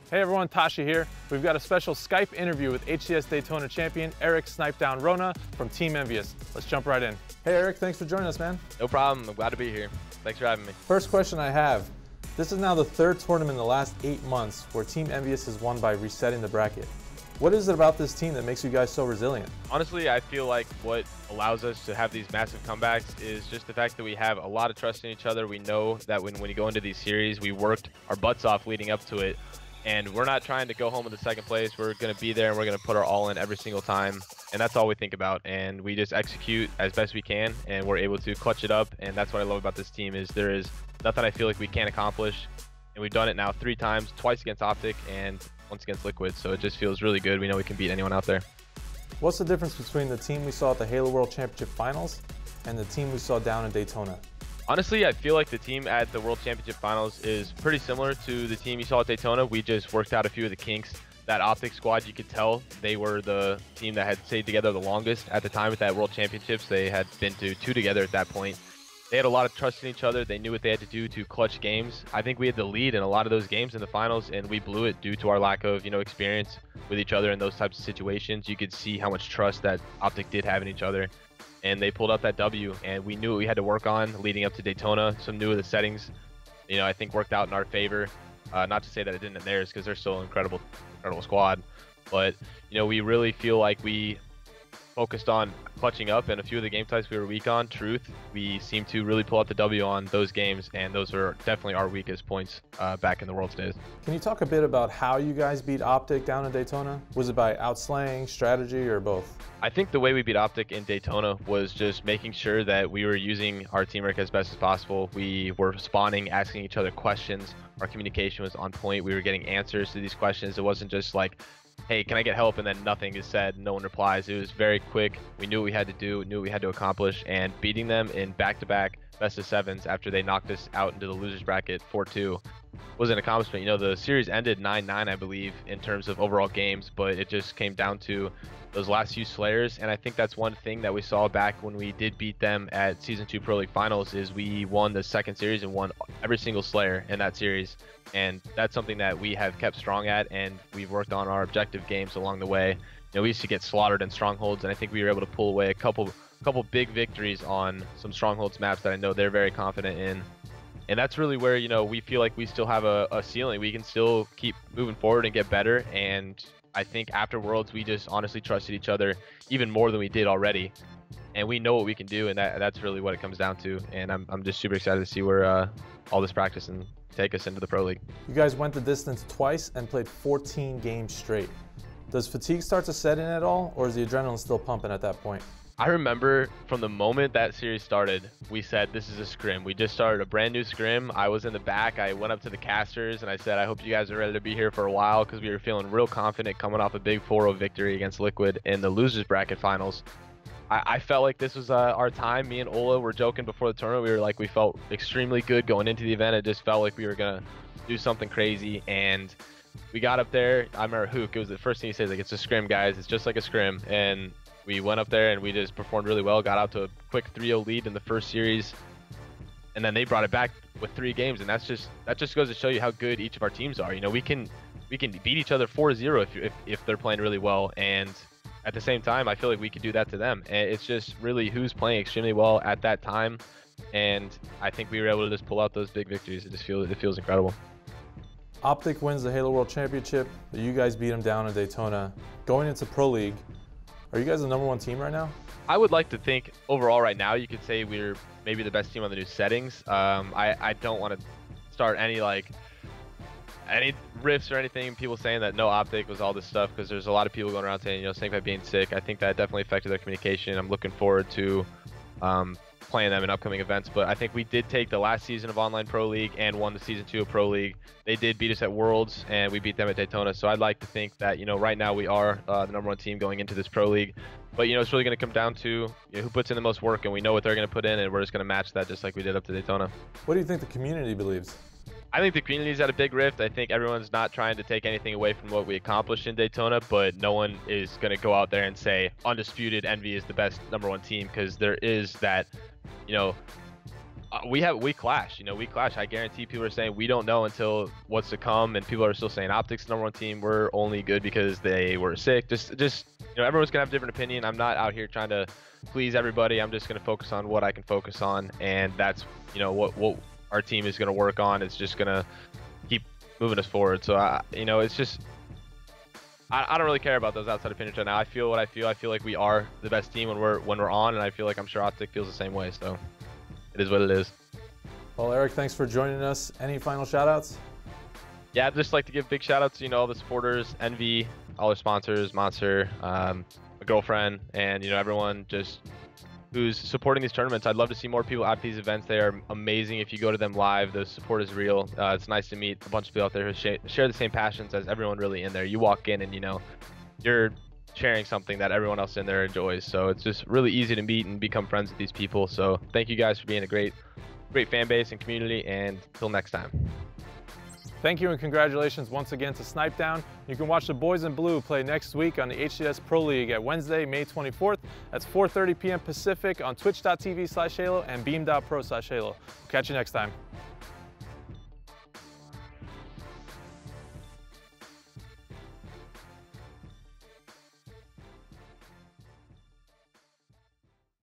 Hey everyone, Tashi here. We've got a special Skype interview with HCS Daytona champion Eric Snipedown Wrona from Team EnVyUs. Let's jump right in. Hey Eric, thanks for joining us, man. No problem. I'm glad to be here. Thanks for having me. First question I have. This is now the third tournament in the last 8 months where Team EnVyUs has won by resetting the bracket. What is it about this team that makes you guys so resilient? Honestly, I feel like what allows us to have these massive comebacks is just the fact that we have a lot of trust in each other. We know that when you go into these series, we worked our butts off leading up to it. And we're not trying to go home in the second place. We're going to be there and we're going to put our all in every single time. And that's all we think about. And we just execute as best we can and we're able to clutch it up. And that's what I love about this team is there is nothing I feel like we can't accomplish. And we've done it now 3 times, twice against OpTic and once against Liquid. So it just feels really good. We know we can beat anyone out there. What's the difference between the team we saw at the Halo World Championship Finals and the team we saw down in Daytona? Honestly, I feel like the team at the World Championship Finals is pretty similar to the team you saw at Daytona. We just worked out a few of the kinks. That OpTic squad, you could tell they were the team that had stayed together the longest at the time at that World Championships. They had been to 2 together at that point. They had a lot of trust in each other. They knew what they had to do to clutch games. I think we had the lead in a lot of those games in the finals, and we blew it due to our lack of, experience with each other in those types of situations. You could see how much trust that OpTic did have in each other. And they pulled out that W, and we knew what we had to work on leading up to Daytona. Some new of the settings, I think worked out in our favor. Not to say that it didn't in theirs, because they're still an incredible squad. But we really feel like we focused on clutching up, and a few of the game types we were weak on, Truth, we seem to really pull out the W on those games, and those are definitely our weakest points back in the World days. Can you talk a bit about how you guys beat OpTic down in Daytona? Was it by outslaying, strategy, or both? I think the way we beat OpTic in Daytona was just making sure that we were using our teamwork as best as possible. We were spawning, asking each other questions. Our communication was on point. We were getting answers to these questions. It wasn't just like, hey, can I get help? And then nothing is said, no one replies. It was very quick. We knew what we had to do, knew what we had to accomplish, and beating them in back-to-back best of 7s after they knocked us out into the losers bracket 4-2 was an accomplishment. The series ended 9-9, I believe, in terms of overall games, but it just came down to those last few Slayers, and I think that's one thing that we saw back when we did beat them at Season 2 Pro League Finals is we won the second series and won every single Slayer in that series, and that's something that we have kept strong at, and we've worked on our objective games along the way. We used to get slaughtered in Strongholds, and I think we were able to pull away a couple big victories on some Strongholds maps that I know they're very confident in. And that's really where, we feel like we still have a ceiling. We can still keep moving forward and get better. And I think after Worlds, we just honestly trusted each other even more than we did already. And we know what we can do, and that's really what it comes down to. And I'm just super excited to see where all this practice and take us into the Pro League. You guys went the distance twice and played 14 games straight. Does fatigue start to set in at all, or is the adrenaline still pumping at that point? I remember from the moment that series started, we said, this is a Scrim. We just started a brand new Scrim. I was in the back. I went up to the casters and I said, I hope you guys are ready to be here for a while, because we were feeling real confident coming off a big 4-0 victory against Liquid in the losers bracket finals. I felt like this was our time. Me and Ola were joking before the tournament. We felt extremely good going into the event. It just felt like we were going to do something crazy. And we got up there. I remember Hook, it was the first thing he said, it's a Scrim, guys. It's just like a Scrim. And we went up there and we just performed really well, got out to a quick 3-0 lead in the first series, and then they brought it back with 3 games, and that just goes to show you how good each of our teams are. We can beat each other 4-0 if they're playing really well, and at the same time, I feel like we could do that to them. And it's just really who's playing extremely well at that time, and I think we were able to just pull out those big victories. It feels incredible. OpTic wins the Halo World Championship, but you guys beat them down in Daytona. Going into Pro League, are you guys the #1 team right now? I would like to think overall right now you could say we're maybe the best team on the new settings. I don't want to start any riffs or anything, people saying that no OpTic was all this stuff, because there's a lot of people going around saying, Snake being sick. I think that definitely affected their communication. I'm looking forward to playing them in upcoming events, but I think we did take the last season of Online Pro League and won the Season 2 of Pro League. They did beat us at Worlds, and we beat them at Daytona, so I'd like to think that, right now we are the #1 team going into this Pro League. But, it's really going to come down to who puts in the most work, and we know what they're going to put in, and we're just going to match that just like we did up to Daytona. What do you think the community believes? I think the community's at a big rift. I think everyone's not trying to take anything away from what we accomplished in Daytona, but no one is going to go out there and say undisputed Envy is the best #1 team, because there is that, We clash, we clash. I guarantee people are saying we don't know until what's to come, and people are still saying OpTic's the #1 team. We're only good because they were sick. Just everyone's gonna have a different opinion. I'm not out here trying to please everybody. I'm just gonna focus on what I can focus on, and that's what our team is gonna work on. It's just gonna keep moving us forward. So it's just I don't really care about those outside opinions right now. I feel what I feel. I feel like we are the best team when we're on, and I feel like I'm sure OpTic feels the same way. So. It is what it is. Well, Eric, thanks for joining us. Any final shout-outs? Yeah, I'd just like to give big shout-outs to all the supporters, Envy, all our sponsors, Monster, my girlfriend, and everyone just who's supporting these tournaments. I'd love to see more people at these events. They are amazing. If you go to them live, the support is real. It's nice to meet a bunch of people out there who share the same passions as everyone really in there. You walk in and you're sharing something that everyone else in there enjoys. So it's just really easy to meet and become friends with these people. So thank you guys for being a great fan base and community, and till next time. Thank you and congratulations once again to Snipedown. You can watch the boys in blue play next week on the HCS Pro League at Wednesday, May 24th. That's 4:30 p.m. Pacific on twitch.tv/Halo and beam.pro/Halo. Catch you next time.